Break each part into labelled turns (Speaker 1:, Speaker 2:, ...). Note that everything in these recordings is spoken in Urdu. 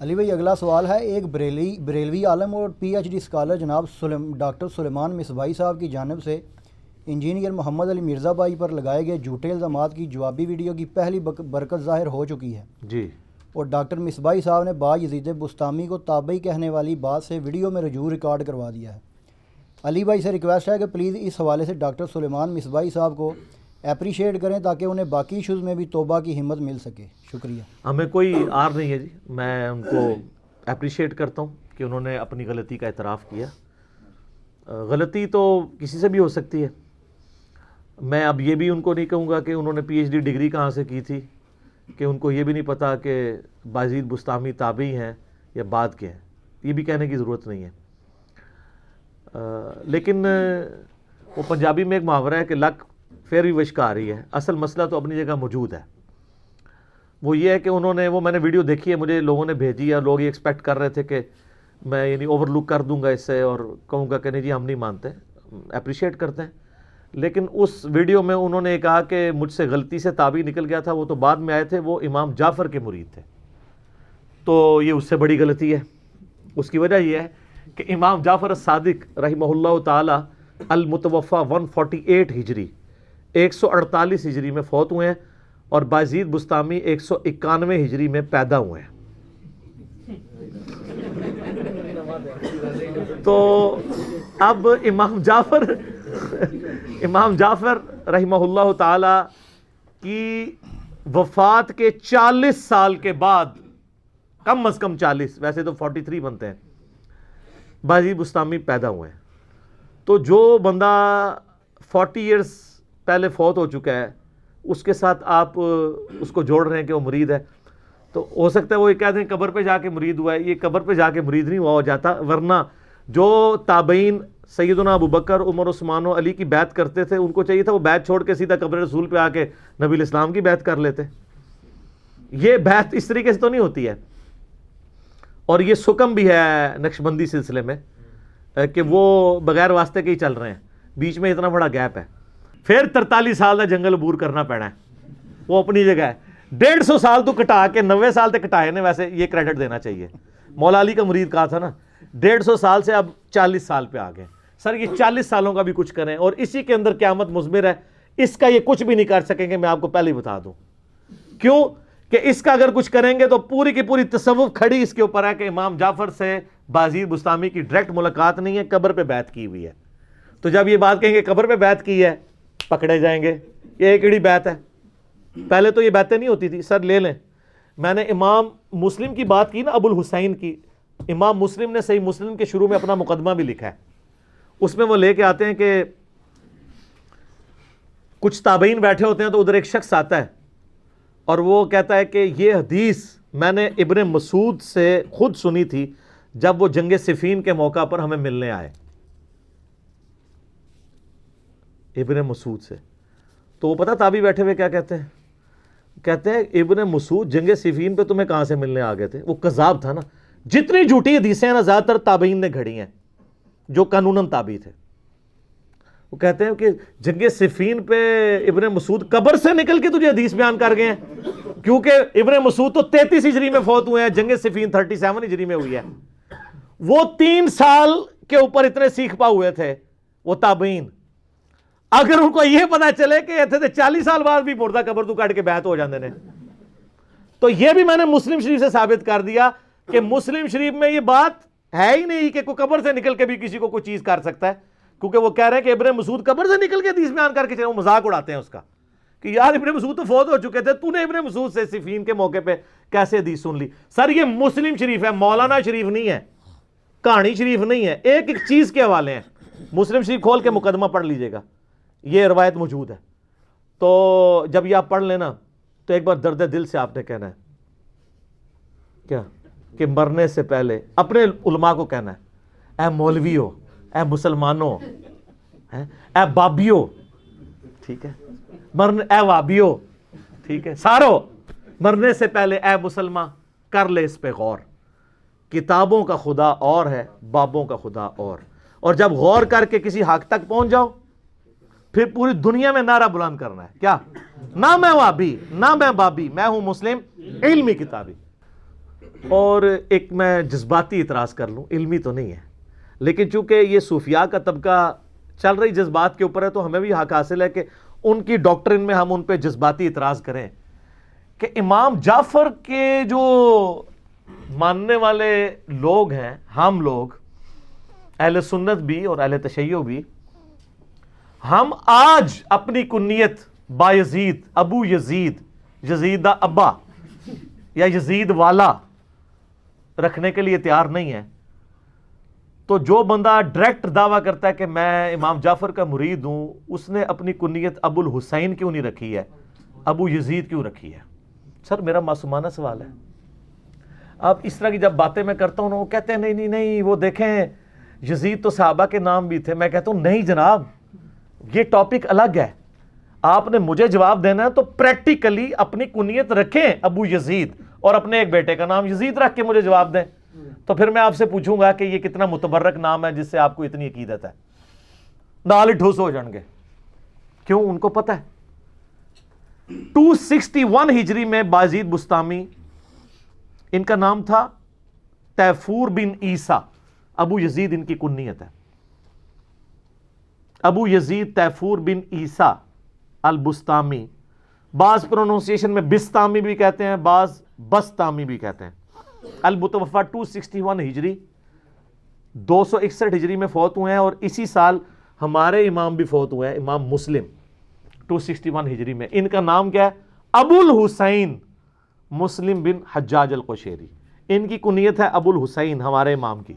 Speaker 1: علی بھائی اگلا سوال ہے، ایک بریلوی عالم اور پی ایچ ڈی اسکالر جناب ڈاکٹر سلیمان مصباحی صاحب کی جانب سے انجینئر محمد علی مرزا بھائی پر لگائے گئے جھوٹے الزامات کی جوابی ویڈیو کی پہلی برکت ظاہر ہو چکی ہے
Speaker 2: جی، اور
Speaker 1: ڈاکٹر مصباحی صاحب نے بایزید بستامی کو تابعی کہنے والی بات سے ویڈیو میں رجوع ریکارڈ کروا دیا ہے۔ علی بھائی سے ریکویسٹ ہے کہ پلیز اس حوالے سے ڈاکٹر سلیمان مصباحی صاحب کو اپریشیٹ کریں تاکہ انہیں باقی ایشوز میں بھی توبہ کی ہمت مل سکے۔ شکریہ۔
Speaker 2: ہمیں کوئی آر نہیں ہے جی، میں ان کو اپریشیٹ کرتا ہوں کہ انہوں نے اپنی غلطی کا اعتراف کیا۔ غلطی تو کسی سے بھی ہو سکتی ہے۔ میں اب یہ بھی ان کو نہیں کہوں گا کہ انہوں نے پی ایچ ڈی ڈگری کہاں سے کی تھی، کہ ان کو یہ بھی نہیں پتا کہ باجید بستامی تابعی ہیں یا بعد کے ہیں، یہ بھی کہنے کی ضرورت نہیں ہے۔ لیکن وہ پنجابی میں ایک محاورہ ہے کہ لک پھر بھی وش کا آ رہی ہے، اصل مسئلہ تو اپنی جگہ موجود ہے۔ وہ یہ ہے کہ انہوں نے، وہ میں نے ویڈیو دیکھی ہے، مجھے لوگوں نے بھیجی ہے، لوگ یہ ایکسپیکٹ کر رہے تھے کہ میں یعنی اوور لک کر دوں گا اس سے اور کہوں گا کہ نہیں جی ہم نہیں مانتے، اپریشیٹ کرتے ہیں۔ لیکن اس ویڈیو میں انہوں نے کہا کہ مجھ سے غلطی سے تابعی نکل گیا تھا، وہ تو بعد میں آئے تھے، وہ امام جعفر کے مرید تھے، تو یہ اس سے بڑی غلطی ہے۔ اس کی وجہ یہ ہے کہ امام جعفر الصادق رحمہ اللہ تعالی المتوفی 148 ہجری 148 ہجری میں فوت ہوئے ہیں، اور باجید بستامی 191 ہجری میں پیدا ہوئے ہیں۔ تو اب امام جعفر رحمہ اللہ تعالی کی وفات کے 40 سال کے بعد، کم از کم 40، ویسے تو 43 بنتے ہیں، باجید بستامی پیدا ہوئے ہیں۔ تو جو بندہ 40 ایئرز پہلے فوت ہو چکا ہے، اس کے ساتھ آپ اس کو جوڑ رہے ہیں کہ وہ مرید ہے، تو ہو سکتا ہے وہ یہ کہہ دیں قبر پہ جا کے مرید ہوا ہے۔ یہ قبر پہ جا کے مرید نہیں ہوا ہو جاتا، ورنہ جو تابعین سیدنا ابو بکر، عمر، عثمان و علی کی بیعت کرتے تھے، ان کو چاہیے تھا وہ بیعت چھوڑ کے سیدھا قبر رسول پہ آ کے نبی الاسلام کی بیعت کر لیتے۔ یہ بیعت اس طریقے سے تو نہیں ہوتی ہے، اور یہ سکم بھی ہے نقشبندی سلسلے میں کہ وہ بغیر واسطے کے ہی چل رہے ہیں، بیچ میں اتنا بڑا گیپ ہے۔ پھر 43 سال کا جنگل عبور کرنا پڑا ہے، وہ اپنی جگہ ہے۔ 150 سال تو کٹا کے 90 سال تک کٹائے نے، ویسے یہ کریڈٹ دینا چاہیے۔ مولا علی کا مرید کہا تھا نا، 150 سال سے اب 40 سال پہ آ گئے۔ سر یہ 40 سالوں کا بھی کچھ کریں، اور اسی کے اندر قیامت مضمر ہے، اس کا یہ کچھ بھی نہیں کر سکیں گے، میں آپ کو پہلے ہی بتا دوں۔ کیوں کہ اس کا اگر کچھ کریں گے تو پوری کی پوری تصوف کھڑی اس کے اوپر ہے کہ امام جعفر سے باجید بستامی کی ڈائریکٹ ملاقات نہیں ہے، قبر پہ بیعت کی ہوئی ہے۔ تو جب یہ بات کہیں گے قبر پہ بیعت کی ہے، پکڑے جائیں گے، یہ ایک ایڑی بیعت ہے۔ پہلے تو یہ بیعتیں نہیں ہوتی تھی۔ سر لے لیں، میں نے امام مسلم کی بات کی نا، ابو الحسین کی، امام مسلم نے صحیح مسلم کے شروع میں اپنا مقدمہ بھی لکھا ہے، اس میں وہ لے کے آتے ہیں کہ کچھ تابعین بیٹھے ہوتے ہیں تو ادھر ایک شخص آتا ہے اور وہ کہتا ہے کہ یہ حدیث میں نے ابن مسعود سے خود سنی تھی جب وہ جنگ صفین کے موقع پر ہمیں ملنے آئے، ابن مسعود سے۔ تو وہ پتہ تابعی بیٹھے ہوئے کیا کہتے ہیں؟ کہتے ہیں ابن مسعود جنگ صفین پہ تمہیں کہاں سے ملنے آ گئے تھے؟ وہ کذاب تھا نا، جتنی جھوٹی حدیثیں ہیں نا زیادہ تر تابعین نے گھڑی ہیں جو قانوناً تابعی تھے۔ وہ کہتے ہیں کہ جنگ صفین پہ ابن مسعود قبر سے نکل کے تجھے حدیث بیان کر گئے ہیں، کیونکہ ابن مسعود تو 33 ہجری میں فوت ہوئے ہیں، جنگ صفین 37 ہجری میں ہوئی ہے۔ وہ 3 سال کے اوپر اتنے سیکھ پا ہوئے تھے وہ تابعین، اگر ان کو یہ پتا چلے کہ 40 سال بعد بھی مردہ قبر تو کٹ کے بیعت ہو جاندے نے، تو یہ بھی میں نے مسلم شریف سے ثابت کر دیا کہ مسلم شریف میں یہ بات ہے ہی نہیں کہ کوئی قبر سے نکل کے بھی کسی کو کوئی چیز کر سکتا ہے، کیونکہ وہ کہہ رہے ہیں کہ ابن مسعود قبر سے نکل کے حدیث بیان کر کے چلے، وہ مذاق اڑاتے ہیں اس کا کہ یار ابن مسعود تو فوت ہو چکے تھے، تو نے ابن مسعود سے صفین کے موقع پہ کیسے حدیث سن لی؟ سر یہ مسلم شریف ہے، مولانا شریف نہیں ہے، کہانی شریف نہیں ہے، ایک ایک چیز کے حوالے ہیں۔ مسلم شریف کھول کے مقدمہ پڑھ لیجئے گا، یہ روایت موجود ہے۔ تو جب یہ آپ پڑھ لینا تو ایک بار درد دل سے آپ نے کہنا ہے کیا کہ مرنے سے پہلے اپنے علماء کو کہنا ہے، اے مولویو، اے مسلمانوں، اے بابیو، ٹھیک ہے، اے وابیو، ٹھیک ہے، سارو، مرنے سے پہلے اے مسلمان کر لے اس پہ غور، کتابوں کا خدا اور ہے، بابوں کا خدا اور جب غور کر کے کسی حق تک پہنچ جاؤ پھر پوری دنیا میں نعرہ بلند کرنا ہے، کیا؟ نہ میں وابی، نہ میں بابی، میں ہوں مسلم علمی کتابی۔ اور ایک میں جذباتی اعتراض کر لوں، علمی تو نہیں ہے، لیکن چونکہ یہ صوفیاء کا طبقہ چل رہی جذبات کے اوپر ہے تو ہمیں بھی حق حاصل ہے کہ ان کی ڈاکٹرن میں ہم ان پہ جذباتی اعتراض کریں کہ امام جعفر کے جو ماننے والے لوگ ہیں، ہم لوگ اہل سنت بھی اور اہل تشیع بھی، ہم آج اپنی کنیت بایزید، ابو یزید، یزید دا ابا یا یزید والا رکھنے کے لیے تیار نہیں ہے، تو جو بندہ ڈائریکٹ دعویٰ کرتا ہے کہ میں امام جعفر کا مرید ہوں، اس نے اپنی کنیت ابو الحسین کیوں نہیں رکھی ہے، ابو یزید کیوں رکھی ہے؟ سر میرا معصومانہ سوال ہے. اب اس طرح کی جب باتیں میں کرتا ہوں وہ کہتے ہیں نہیں نہیں نہیں، وہ دیکھیں یزید تو صحابہ کے نام بھی تھے. میں کہتا ہوں نہیں جناب، یہ ٹاپک الگ ہے. آپ نے مجھے جواب دینا ہے تو پریکٹیکلی اپنی کنیت رکھیں ابو یزید اور اپنے ایک بیٹے کا نام یزید رکھ کے مجھے جواب دیں. تو پھر میں آپ سے پوچھوں گا کہ یہ کتنا متبرک نام ہے جس سے آپ کو اتنی عقیدت ہے. نال ٹھوس ہو جان گے. کیوں؟ ان کو پتہ ہے 261 ہجری میں بازید بستامی، ان کا نام تھا تیفور بن عیسیٰ، ابو یزید ان کی کنیت ہے. ابو یزید تیفور بن عیسیٰ البستامی، بعض پروننسیشن میں بستامی بھی کہتے ہیں، بعض بستامی بھی کہتے ہیں. المتوفا 261 ہجری، 261 ہجری میں فوت ہوئے ہیں، اور اسی سال ہمارے امام بھی فوت ہوئے ہیں، امام مسلم 261 ہجری میں. ان کا نام کیا ہے؟ ابو الحسین مسلم بن حجاج القشیری. ان کی کنیت ہے ابو الحسین ہمارے امام کی،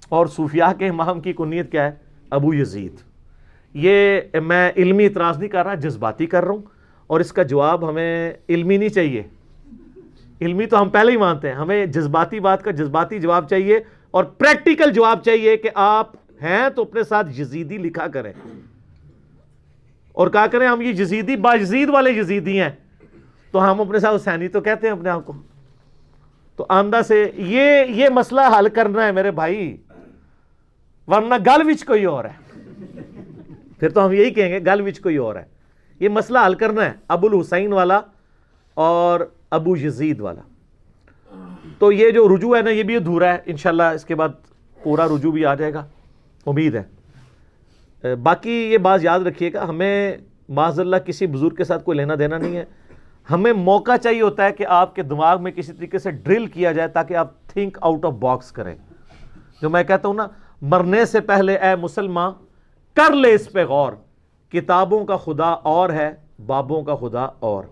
Speaker 2: اور صوفیاء کے امام کی کنیت کیا ہے؟ ابو یزید. یہ میں علمی اعتراض نہیں کر رہا، جذباتی کر رہا ہوں، اور اس کا جواب ہمیں علمی نہیں چاہیے. علمی تو ہم پہلے ہی مانتے ہیں، ہمیں جذباتی بات کا جذباتی جواب چاہیے، اور پریکٹیکل جواب چاہیے کہ آپ ہیں تو اپنے ساتھ یزیدی لکھا کریں اور کہا کریں ہم یہ یزیدی با یزید والے یزیدی ہیں، تو ہم اپنے ساتھ حسینی تو کہتے ہیں اپنے آپ کو. تو آندہ سے یہ مسئلہ حل کرنا ہے میرے بھائی، ورنہ گل وچ کوئی اور ہے. پھر تو ہم یہی کہیں گے گل وچ کوئی اور ہے. یہ مسئلہ حل کرنا ہے، ابو الحسین والا اور ابو یزید والا. تو یہ جو رجوع ہے نا یہ بھی ادھورا ہے، انشاءاللہ اس کے بعد پورا رجوع بھی آ جائے گا، امید ہے. باقی یہ بات یاد رکھیے گا، ہمیں معاذ اللہ کسی بزرگ کے ساتھ کوئی لینا دینا نہیں ہے. ہمیں موقع چاہیے ہوتا ہے کہ آپ کے دماغ میں کسی طریقے سے ڈرل کیا جائے تاکہ آپ تھنک آؤٹ آف باکس کریں. جو میں کہتا ہوں نا، مرنے سے پہلے اے مسلمان کر لے اس پہ غور، کتابوں کا خدا اور ہے، بابوں کا خدا اور.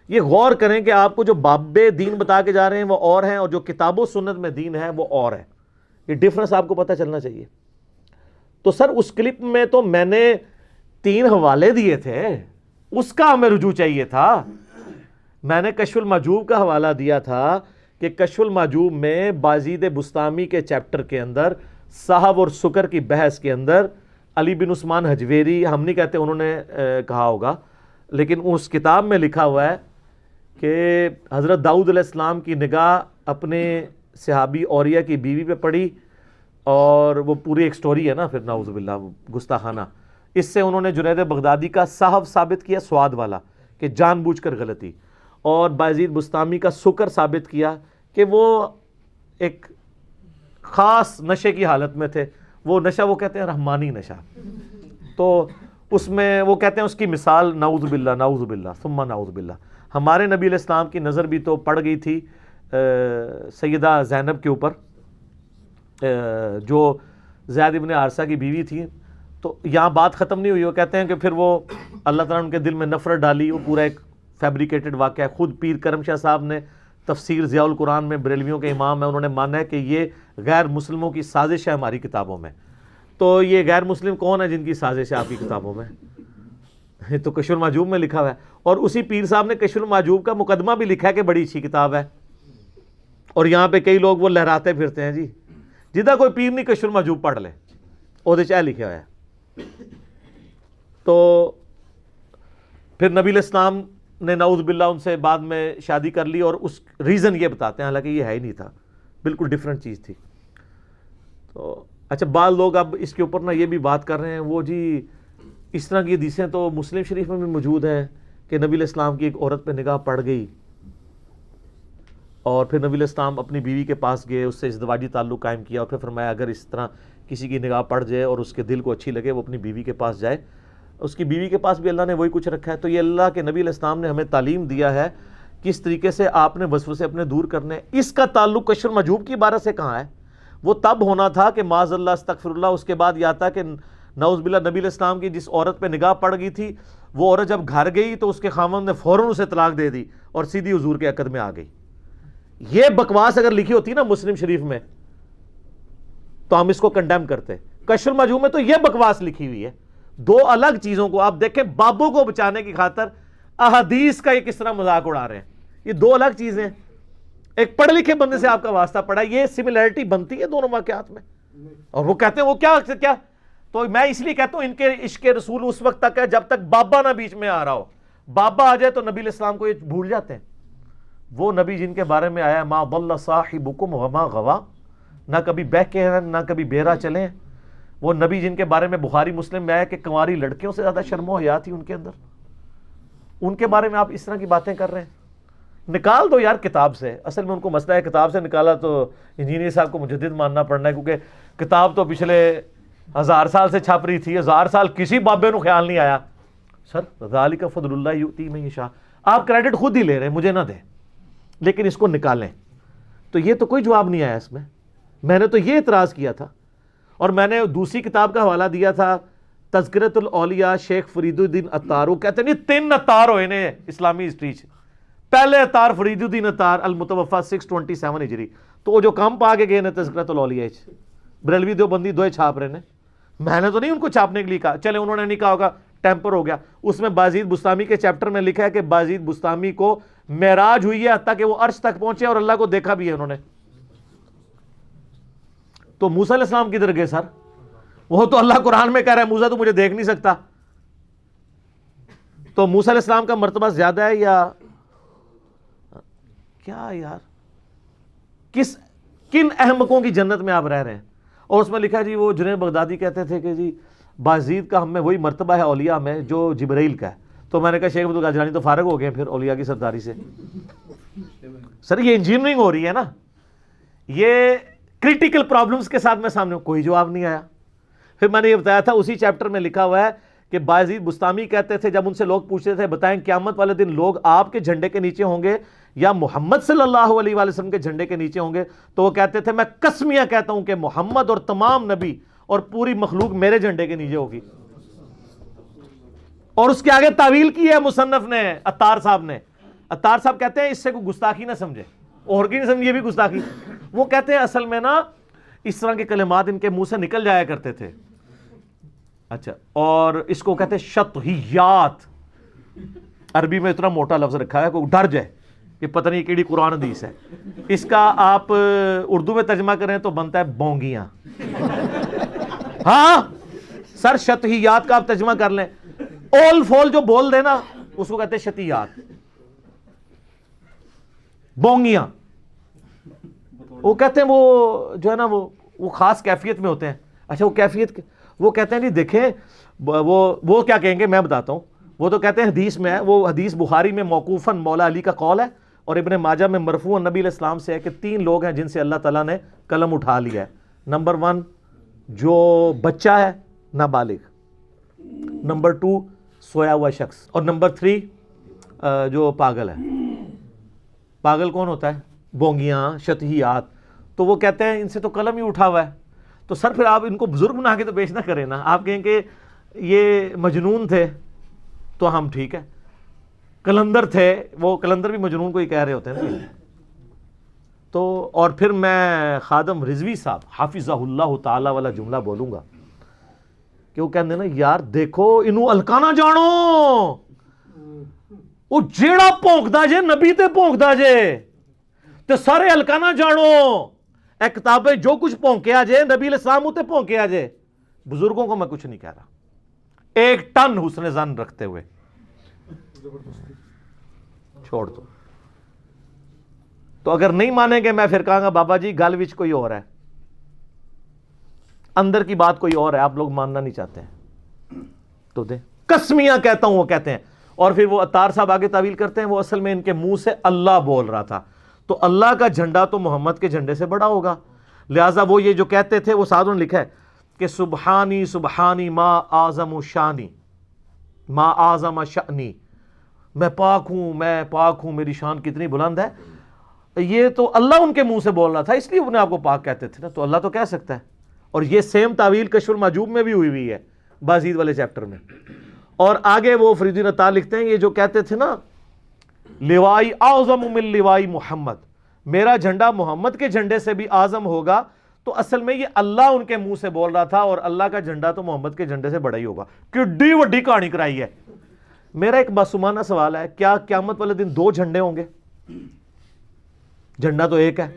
Speaker 2: یہ غور کریں کہ آپ کو جو باب دین بتا کے جا رہے ہیں وہ اور ہیں، اور جو کتاب و سنت میں دین ہے وہ اور ہے. یہ ڈفرنس آپ کو پتہ چلنا چاہیے. تو سر اس کلپ میں تو میں نے 3 حوالے دیے تھے، اس کا ہمیں رجوع چاہیے تھا. میں نے کشف المحجوب کا حوالہ دیا تھا کہ کشف المحجوب میں بازید بستامی کے چیپٹر کے اندر صاحب اور سکر کی بحث کے اندر علی بن عثمان حجویری، ہم نہیں کہتے انہوں نے کہا ہوگا، لیکن اس کتاب میں لکھا ہوا ہے کہ حضرت داؤد علیہ السلام کی نگاہ اپنے صحابی اوریہ کی بیوی پہ پڑی، اور وہ پوری ایک سٹوری ہے نا، پھر نعوذ باللہ گستاخانہ. اس سے انہوں نے جنید بغدادی کا صاحب ثابت کیا، سواد والا، کہ جان بوجھ کر غلطی، اور بازید بستامی کا سکر ثابت کیا کہ وہ ایک خاص نشے کی حالت میں تھے. وہ نشہ وہ کہتے ہیں رحمانی نشہ. تو اس میں وہ کہتے ہیں اس کی مثال نعوذ باللہ ثم نعوذ باللہ. ہمارے نبی علیہ السلام کی نظر بھی تو پڑ گئی تھی سیدہ زینب کے اوپر، جو زید ابن حارثہ کی بیوی تھی. تو یہاں بات ختم نہیں ہوئی. وہ کہتے ہیں کہ پھر وہ اللہ تعالیٰ نے ان کے دل میں نفرت ڈالی. وہ پورا ایک فیبریکیٹڈ واقعہ ہے. خود پیر کرم شاہ صاحب نے تفسیر ضیاء القرآن میں، بریلویوں کے امام ہیں، انہوں نے مانا ہے کہ یہ غیر مسلموں کی سازش ہے ہماری کتابوں میں. تو یہ غیر مسلم کون ہے جن کی سازش ہے آپ کی کتابوں میں؟ تو کشف المحجوب میں لکھا ہوا ہے. اور اسی پیر صاحب نے کشف المحجوب کا مقدمہ بھی لکھا ہے کہ بڑی اچھی کتاب ہے. اور یہاں پہ کئی لوگ وہ لہراتے پھرتے ہیں جی جدہ کوئی پیر نہیں کشف المحجوب پڑھ لے، وہ دے چاہ لکھا ہوا ہے. تو پھر نبی علیہ السلام نے نعوذ باللہ ان سے بعد میں شادی کر لی، اور اس ریزن یہ بتاتے ہیں، حالانکہ یہ ہے ہی نہیں تھا، بالکل ڈیفرنٹ چیز تھی. تو اچھا، بعض لوگ اب اس کے اوپر نا یہ بھی بات کر رہے ہیں، وہ جی اس طرح کی حدیثیں تو مسلم شریف میں بھی موجود ہیں کہ نبی علیہ السلام کی ایک عورت پہ نگاہ پڑ گئی. اور پھر نبی علیہ السلام اپنی بیوی کے پاس گئے, اس سے ازدواجی تعلق قائم کیا, اور پھر فرمایا اگر اس طرح کسی کی نگاہ پڑ جائے اور اس کے دل کو اچھی لگے وہ اپنی بیوی کے پاس جائے. اس کی بیوی کے پاس بھی اللہ نے وہی کچھ رکھا ہے. تو یہ اللہ کے نبی علیہ السلام نے ہمیں تعلیم دیا ہے کس طریقے سے آپ نے وسوسے اپنے دور کرنے. اس کا تعلق کشف المحجوب کی عبارت سے کہاں ہے؟ وہ تب ہونا تھا کہ معاذ اللہ استغفر اللہ, اس کے بعد یہ آتا کہ نعوذ باللہ نبی علیہ السلام کی جس عورت پہ نگاہ پڑ گئی تھی وہ عورت جب گھر گئی تو اس کے خاوند نے فوراً اسے طلاق دے دی اور سیدھی حضور کے عقد میں آ گئی. یہ بکواس اگر لکھی ہوتی نا مسلم شریف میں تو ہم اس کو کنڈیم کرتے. کشف المحجوب میں تو یہ بکواس لکھی ہوئی ہے. دو الگ چیزوں کو آپ دیکھیں, بابوں کو بچانے کی خاطر احادیث کا یہ کس طرح مذاق اڑا رہے ہیں. یہ دو الگ چیزیں. ایک پڑھے لکھے بندے سے آپ کا واسطہ پڑا, یہ سملیرٹی بنتی ہے دونوں واقعات میں, اور وہ کہتے ہیں وہ کیا کیا. تو میں اس لیے کہتا ہوں ان کے عشق رسول اس وقت تک ہے جب تک بابا نہ بیچ میں آ رہا ہو. بابا آ جائے تو نبی علیہ السلام کو یہ بھول جاتے ہیں. وہ نبی جن کے بارے میں آیا ما ضل صاحبکم وما غوا, نہ کبھی بہکے ہیں نہ کبھی بہرا چلے ہیں. وہ نبی جن کے بارے میں بخاری مسلم میں آیا کہ کنواری لڑکیوں سے زیادہ شرم و حیا تھی ان کے اندر, ان کے بارے میں آپ اس طرح کی باتیں کر رہے ہیں. نکال دو یار کتاب سے. اصل میں ان کو مسئلہ ہے کتاب سے نکالا تو انجینئر صاحب کو مجدد ماننا پڑنا ہے, کیونکہ کتاب تو پچھلے 1000 سال سے چھپ رہی تھی. 1000 سال کسی بابے کو خیال نہیں آیا سر ذالک فضل اللہ یؤتی من یشاء. آپ کریڈٹ خود ہی لے رہے ہیں, مجھے نہ دیں, لیکن اس کو نکالیں. تو یہ تو کوئی جواب نہیں آیا اس میں. میں نے تو یہ اعتراض کیا تھا, اور میں نے دوسری کتاب کا حوالہ دیا تھا تذکرۃ الاولیاء شیخ فرید الدین عطار. وہ کہتے ہیں 3 عطار ہوئے نے اسلامی ہسٹری چ. پہلے عطار فرید الدین عطار المتوفا 627 ہجری. تو وہ جو کام پا کے گئے نے تذکرۃ الاولیاء بریلوی دیوبندی دوئے چھاپ رہے نے. میں نے تو نہیں ان کو چھاپنے کے لیے کہا, چلے انہوں نے نہیں کہا ہوگا ٹیمپر ہو گیا. اس میں بازید بستامی کے چیپٹر میں لکھا ہے کہ بازید بستامی کو معراج ہوئی ہے حتیٰ کہ وہ عرش تک پہنچے اور اللہ کو دیکھا بھی ہے انہوں نے. تو موسیٰ علیہ السلام کدھر گئے سر؟ وہ تو اللہ قرآن میں کہہ رہا ہے موسیٰ تو مجھے دیکھ نہیں سکتا. تو موسیٰ علیہ السلام کا مرتبہ زیادہ ہے یا کیا یار؟ کن احمقوں کی جنت میں آپ رہ رہے ہیں؟ اور اس میں لکھا جی وہ جنید بغدادی کہتے تھے کہ جی بازید کا ہم میں وہی مرتبہ ہے اولیاء میں جو جبرائیل کا ہے. تو میں نے کہا شیخ عبدالقادر جیلانی تو فارغ ہو گئے پھر اولیاء کی سرداری سے. سر یہ انجینئرنگ ہو رہی ہے نا, یہ کریٹیکل پرابلمز کے ساتھ میں سامنے کوئی جواب نہیں آیا. پھر میں نے یہ بتایا تھا اسی چیپٹر میں لکھا ہوا ہے کہ بازید بستامی کہتے تھے جب ان سے لوگ پوچھتے تھے بتائیں قیامت والے دن لوگ آپ کے جھنڈے کے نیچے ہوں گے یا محمد صلی اللہ علیہ وآلہ وسلم کے جھنڈے کے نیچے ہوں گے؟ تو وہ کہتے تھے میں قسمیہ کہتا ہوں کہ محمد اور تمام نبی اور پوری مخلوق میرے جھنڈے کے نیچے ہوگی. اور اس کے آگے تعویل کی ہے مصنف نے, عطار صاحب نے. عطار صاحب کہتے ہیں اس سے کوئی گستاخی نہ سمجھے, اور کی نہیں سمجھے, یہ بھی گستاخی. وہ کہتے ہیں اصل میں نا اس طرح کے کلمات ان کے منہ سے نکل جایا کرتے تھے. اچھا, اور اس کو کہتے ہیں شطحیات. عربی میں اتنا موٹا لفظ رکھا ہے کوئی ڈر جائے کہ پتہ نہیں کیڑی قرآن حدیث ہے. اس کا آپ اردو میں ترجمہ کریں تو بنتا ہے بونگیاں. ہاں سر شطحیات کا آپ ترجمہ کر لیں, اول فول جو بول دے نا اس کو کہتے ہیں شطحیات, بونگیاں. وہ کہتے ہیں وہ جو ہے نا وہ خاص کیفیت میں ہوتے ہیں. اچھا وہ کیفیت وہ کہتے ہیں جی دیکھیں وہ کیا کہیں گے میں بتاتا ہوں. وہ تو کہتے ہیں حدیث میں ہے, وہ حدیث بخاری میں موقوفاً مولا علی کا قول ہے اور ابن ماجہ میں مرفوعاً نبی علیہ السلام سے ہے کہ 3 لوگ ہیں جن سے اللہ تعالیٰ نے قلم اٹھا لیا ہے. نمبر 1 جو بچہ ہے نابالغ, نمبر 2 سویا ہوا شخص, اور نمبر 3 جو پاگل ہے. پاگل کون ہوتا ہے؟ بونگیاں, شطحیات. تو وہ کہتے ہیں ان سے تو قلم ہی اٹھا ہوا ہے. تو سر پھر آپ ان کو بزرگ بنا کے تو پیش نہ کریں نا. آپ کہیں کہ یہ مجنون تھے تو ہم ٹھیک ہے, کلندر تھے, وہ کلندر بھی مجنون کو ہی کہہ رہے ہوتے ہیں نا. تو اور پھر میں خادم رضوی صاحب حافظہ اللہ تعالی والا جملہ بولوں گا کہ وہ کہتے ہیں نا یار دیکھو انہوں الکانا جانو, وہ جیڑا پونکدا جے نبی تے پونکدا جے تے سارے الکانا جانو. اے کتابیں جو کچھ پونکیا جے نبی علیہ السلام تے پونکیا جے. بزرگوں کو میں کچھ نہیں کہہ رہا, 1 ٹن حسن ظن رکھتے ہوئے چھوڑ دو. تو اگر نہیں مانیں گے میں پھر کہاں گا بابا جی گل وچ کوئی اور ہے, اندر کی بات کوئی اور ہے, آپ لوگ ماننا نہیں چاہتے ہیں تو دیں. قسمیاں کہتا ہوں وہ کہتے ہیں. اور پھر وہ عطار صاحب آگے تعویل کرتے ہیں وہ اصل میں ان کے منہ سے اللہ بول رہا تھا. تو اللہ کا جھنڈا تو محمد کے جھنڈے سے بڑا ہوگا. لہٰذا وہ یہ جو کہتے تھے وہ ساتھ انہوں نے لکھا ہے کہ سبحانی سبحانی ما اعظم شانی ما اعظم شانی، میں پاک ہوں، میری شان کتنی بلند ہے. یہ تو اللہ ان کے منہ سے بول رہا تھا، اس لیے انہیں آپ کو پاک کہتے تھے نا. تو اللہ تو کہہ سکتا ہے. اور یہ سیم تعویل کشف المحجوب میں بھی ہوئی ہے، بازید والے چیپٹر میں. اور آگے وہ فرید الدین عطار لکھتے ہیں یہ جو کہتے تھے نا لوائی اعظم من لوائی محمد، میرا جھنڈا محمد کے جھنڈے سے بھی اعظم ہوگا، تو اصل میں یہ اللہ ان کے منہ سے بول رہا تھا، اور اللہ کا جھنڈا تو محمد کے جھنڈے سے بڑا ہی ہوگا. کڈی وڈی کہانی کرائی ہے. میرا ایک معصومانہ سوال ہے، کیا قیامت والے دن دو جھنڈے ہوں گے؟ جھنڈا تو ایک ہے.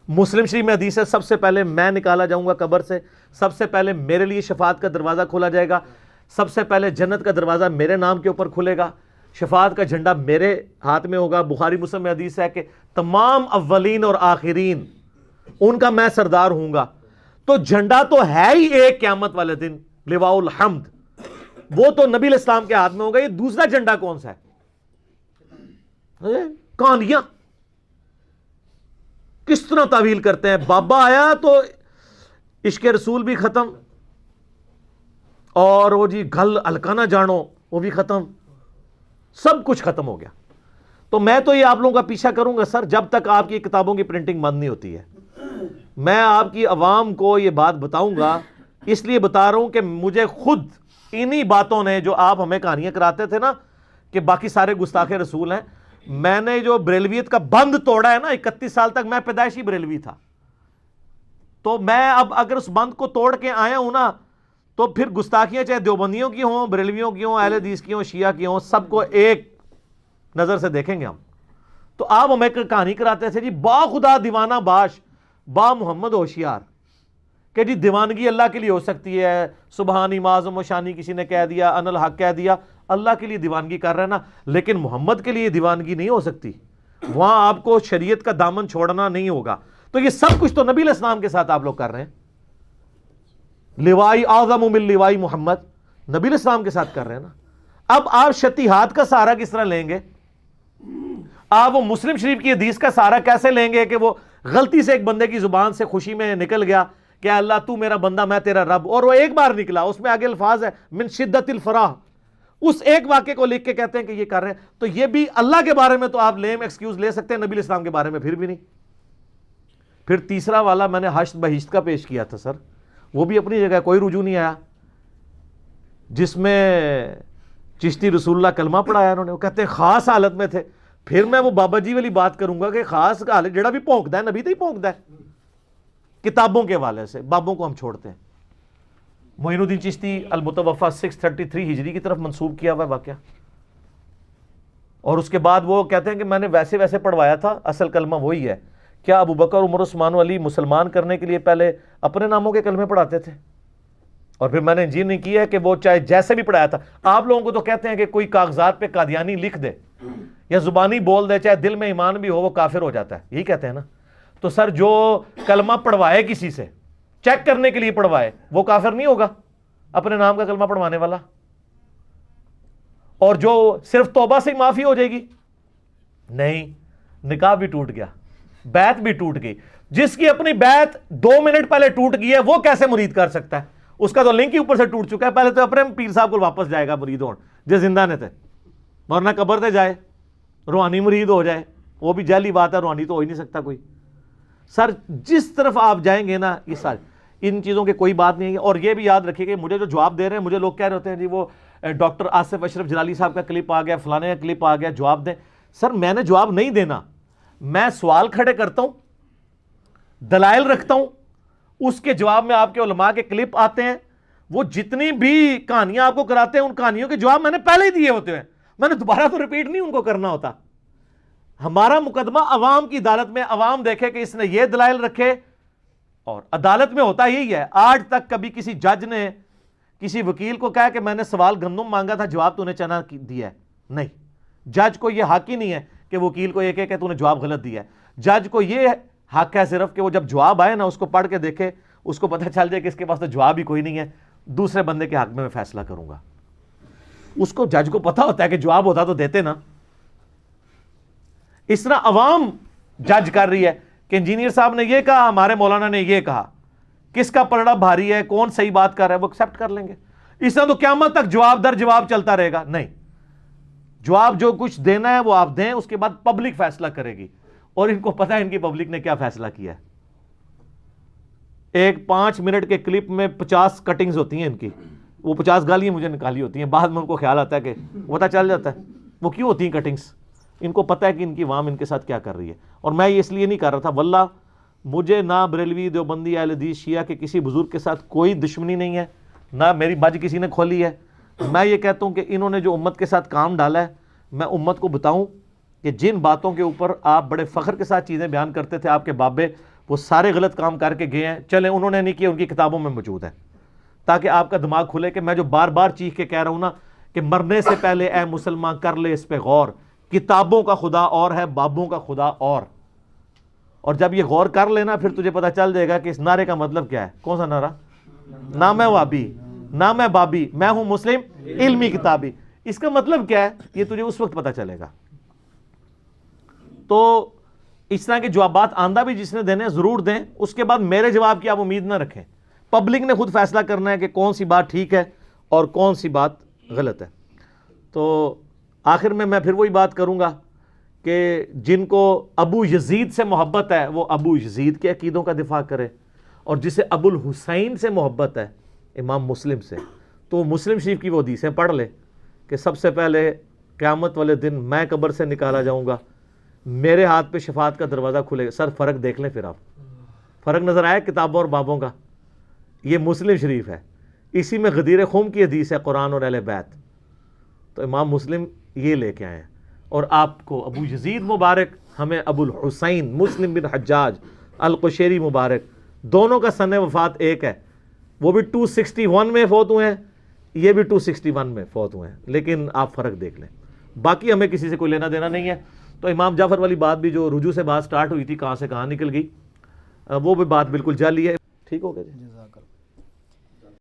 Speaker 2: مسلم شریف میں حدیث ہے سب سے پہلے میں نکالا جاؤں گا قبر سے، سب سے پہلے میرے لیے شفاعت کا دروازہ کھولا جائے گا، سب سے پہلے جنت کا دروازہ میرے نام کے اوپر کھلے گا، شفاعت کا جھنڈا میرے ہاتھ میں ہوگا. بخاری مسلم میں حدیث ہے کہ تمام اولین اور آخرین ان کا میں سردار ہوں گا. تو جھنڈا تو ہے ہی ایک قیامت والے دن، لواء الحمد، وہ تو نبی علیہ السلام کے ہاتھ میں ہوگا. یہ دوسرا جھنڈا کون سا ہے؟ کہانیاں کس طرح تعویل کرتے ہیں. بابا آیا تو عشق رسول بھی ختم، اور وہ جی گھل الکانا جانو وہ بھی ختم، سب کچھ ختم ہو گیا. تو میں تو یہ آپ لوگوں کا پیچھا کروں گا سر جب تک آپ کی کتابوں کی پرنٹنگ بند نہیں ہوتی ہے. میں آپ کی عوام کو یہ بات بتاؤں گا، اس لیے بتا رہا ہوں کہ مجھے خود انہی باتوں نے، جو آپ ہمیں کہانیاں کراتے تھے نا کہ باقی سارے گستاخ رسول ہیں، میں نے جو بریلویت کا بند توڑا ہے نا، 31 سال تک میں پیدائشی بریلوی تھا، تو میں اب اگر اس بند کو توڑ کے آیا ہوں نا، تو پھر گستاخیاں چاہے دیوبندیوں کی ہوں، بریلویوں کی ہوں، اہل حدیث کی ہوں، شیعہ کی ہوں، سب کو ایک نظر سے دیکھیں گے ہم. تو آپ ہمیں کہانی کراتے تھے جی با خدا دیوانہ باش با محمد ہوشیار، کہ جی دیوانگی اللہ کے لیے ہو سکتی ہے، سبحانی معظم و شانی کسی نے کہہ دیا، ان الحق کہہ دیا، اللہ کے لیے دیوانگی کر رہے ہیں نا، لیکن محمد کے لیے دیوانگی نہیں ہو سکتی. وہاں آپ کو شریعت کا دامن چھوڑنا نہیں ہوگا. تو یہ سب کچھ تو نبی علیہ السلام کے ساتھ آپ لوگ کر رہے ہیں. لوائی اعظم من لوائی محمد نبی علیہ السلام کے ساتھ کر رہے ہیں نا. اب آپ شتیہات کا سہارا کس طرح لیں گے؟ آپ وہ مسلم شریف کی حدیث کا سہارا کیسے لیں گے کہ وہ غلطی سے ایک بندے کی زبان سے خوشی میں نکل گیا کہ اللہ تو میرا بندہ میں تیرا رب، اور وہ ایک بار نکلا، اس میں آگے الفاظ ہے من شدت الفرح، اس ایک واقعے کو لکھ کے کہتے ہیں کہ یہ کر رہے ہیں. تو یہ بھی اللہ کے بارے میں تو آپ لیم ایکسکیوز لے سکتے ہیں، نبی علیہ السلام کے بارے میں پھر بھی نہیں. پھر تیسرا والا میں نے حشد بہشت کا پیش کیا تھا سر، وہ بھی اپنی جگہ کوئی رجوع نہیں آیا، جس میں چشتی رسول اللہ کلمہ پڑھایا انہوں نے. وہ کہتے ہیں خاص حالت میں تھے. پھر میں وہ بابا جی والی بات کروں گا کہ خاص حالت جڑا بھی پونکتا ہے نبی تو ہی پونکتا ہے. کتابوں کے حوالے سے بابوں کو ہم چھوڑتے ہیں. معین الدین چشتی المتوفا 633 ہجری کی طرف منسوب کیا ہوا ہے واقعہ. اور اس کے بعد وہ کہتے ہیں کہ میں نے ویسے ویسے پڑھوایا تھا، اصل کلمہ وہی ہے. کیا ابو بکر عمر عثمان علی مسلمان کرنے کے لیے پہلے اپنے ناموں کے کلمے پڑھاتے تھے؟ اور پھر میں نے انجیل نہیں کیا ہے کہ وہ چاہے جیسے بھی پڑھایا تھا. آپ لوگوں کو تو کہتے ہیں کہ کوئی کاغذات پہ قادیانی لکھ دے یا زبانی بول دے، چاہے دل میں ایمان بھی ہو، وہ کافر ہو جاتا ہے، یہی کہتے ہیں نا. تو سر جو کلمہ پڑھوائے کسی سے چیک کرنے کے لیے پڑھوائے وہ کافر نہیں ہوگا اپنے نام کا کلمہ پڑھوانے والا؟ اور جو صرف توبہ سے ہی معافی ہو جائے گی؟ نہیں، نکاح بھی ٹوٹ گیا، بیعت بھی ٹوٹ گئی. جس کی اپنی بیعت 2 منٹ پہلے ٹوٹ گئی ہے وہ کیسے مرید کر سکتا ہے؟ اس کا تو لنک ہی اوپر سے ٹوٹ چکا ہے. پہلے تو اپنے پیر صاحب کو واپس جائے گا مرید ہون جو زندہ نے تھے، ورنہ قبر تے جائے روحانی مرید ہو جائے. وہ بھی جعلی بات ہے، روحانی تو ہو ہی نہیں سکتا کوئی. سر جس طرف آپ جائیں گے نا، یہ سارے ان چیزوں کے کوئی بات نہیں ہے. اور یہ بھی یاد رکھیے کہ مجھے جو جواب دے رہے ہیں، مجھے لوگ کہہ رہے ہوتے ہیں جی وہ ڈاکٹر آصف اشرف جلالی صاحب کا کلپ آ گیا، فلانے کا کلپ آ گیا، جواب دیں. سر میں نے جواب نہیں دینا، میں سوال کھڑے کرتا ہوں، دلائل رکھتا ہوں، اس کے جواب میں آپ کے علماء کے کلپ آتے ہیں. وہ جتنی بھی کہانیاں آپ کو کراتے ہیں ان کہانیوں کے جواب میں نے پہلے ہی دیے ہوتے ہیں، میں نے دوبارہ تو ریپیٹ نہیں ان کو کرنا ہوتا. ہمارا مقدمہ عوام کی عدالت میں، عوام دیکھے کہ اس نے یہ دلائل رکھے، اور عدالت میں ہوتا یہی ہے. آج تک کبھی کسی جج نے کسی وکیل کو کہا کہ میں نے سوال گندم مانگا تھا، جواب تو نے چنا دیا ہے؟ نہیں. جج کو یہ حق ہی نہیں ہے کہ وکیل کو یہ کہے کہ تو نے جواب غلط دیا ہے. جج کو یہ حق ہے صرف کہ وہ جب جواب آئے نا اس کو پڑھ کے دیکھے، اس کو پتہ چل جائے کہ اس کے پاس تو جواب ہی کوئی نہیں ہے، دوسرے بندے کے حق میں فیصلہ کروں گا. اس کو جج کو پتہ ہوتا ہے کہ جواب ہوتا تو دیتے نا. اس طرح عوام جج کر رہی ہے کہ انجینئر صاحب نے یہ کہا, ہمارے مولانا نے یہ کہا, کس کا پلڑا بھاری ہے, کون صحیح بات کر رہا ہے, وہ ایکسیپٹ کر لیں گے. اس طرح تو قیامت تک جواب در جواب چلتا رہے گا. نہیں, جواب جو کچھ دینا ہے وہ آپ دیں, اس کے بعد پبلک فیصلہ کرے گی. اور ان کو پتا ہے ان کی پبلک نے کیا فیصلہ کیا ہے. ایک 5 منٹ کے کلپ میں 50 کٹنگز ہوتی ہیں ان کی, وہ 50 گالیاں مجھے نکالی ہوتی ہیں. بعد میں ان کو خیال آتا ہے کہ پتہ چل جاتا ہے وہ کیوں ہوتی ہیں کٹنگز. ان کو پتہ ہے کہ ان کی عوام ان کے ساتھ کیا کر رہی ہے. اور میں یہ اس لیے نہیں کر رہا تھا, واللہ مجھے نہ بریلوی, دیوبندی, اہل حدیث, شیعہ کے کسی بزرگ کے ساتھ کوئی دشمنی نہیں ہے, نہ میری بج کسی نے کھولی ہے. میں یہ کہتا ہوں کہ انہوں نے جو امت کے ساتھ کام ڈالا ہے, میں امت کو بتاؤں کہ جن باتوں کے اوپر آپ بڑے فخر کے ساتھ چیزیں بیان کرتے تھے, آپ کے بابے وہ سارے غلط کام کر کے گئے ہیں. چلیں انہوں نے نہیں کیا, ان کی کتابوں میں موجود ہے, تاکہ آپ کا دماغ کھلے کہ میں جو بار بار چیخ کے کہہ رہا ہوں نا کہ مرنے سے پہلے اے مسلمان کر لے اس پہ غور, کتابوں کا خدا اور ہے, بابوں کا خدا اور جب یہ غور کر لینا پھر تجھے پتہ چل جائے گا کہ اس نعرے کا مطلب کیا ہے. کون سا نعرہ؟ نہ میں وابی, نہ میں بابی, میں ہوں مسلم علمی کتابی. اس کا مطلب کیا ہے یہ تجھے اس وقت پتہ چلے گا. تو اس طرح کے جوابات آندہ بھی جس نے دینے ضرور دیں, اس کے بعد میرے جواب کی آپ امید نہ رکھیں. پبلک نے خود فیصلہ کرنا ہے کہ کون سی بات ٹھیک ہے اور کون سی بات غلط ہے. تو آخر میں پھر وہی بات کروں گا کہ جن کو ابو یزید سے محبت ہے وہ ابو یزید کے عقیدوں کا دفاع کرے, اور جسے ابو الحسین سے محبت ہے امام مسلم سے, تو وہ مسلم شریف کی وہ حدیثیں پڑھ لے کہ سب سے پہلے قیامت والے دن میں قبر سے نکالا جاؤں گا, میرے ہاتھ پہ شفاعت کا دروازہ کھلے گا. سر فرق دیکھ لیں, پھر آپ فرق نظر آئے کتابوں اور بابوں کا. یہ مسلم شریف ہے, اسی میں غدیر خم کی حدیث ہے قرآن اور اہل بیت. تو امام مسلم یہ لے کے آئے ہیں, اور آپ کو ابو یزید مبارک, ہمیں ابو الحسین مسلم بن حجاج القشیری مبارک, دونوں کا سن وفات ایک ہے. وہ بھی 261 میں فوت ہوئے ہیں, یہ بھی 261 میں فوت ہوئے ہیں, لیکن آپ فرق دیکھ لیں. باقی ہمیں کسی سے کوئی لینا دینا نہیں ہے. تو امام جعفر والی بات بھی جو رجوع سے بات سٹارٹ ہوئی تھی, کہاں سے کہاں نکل گئی, وہ بھی بات بالکل جعلی ہے. ٹھیک ہو گیا جی.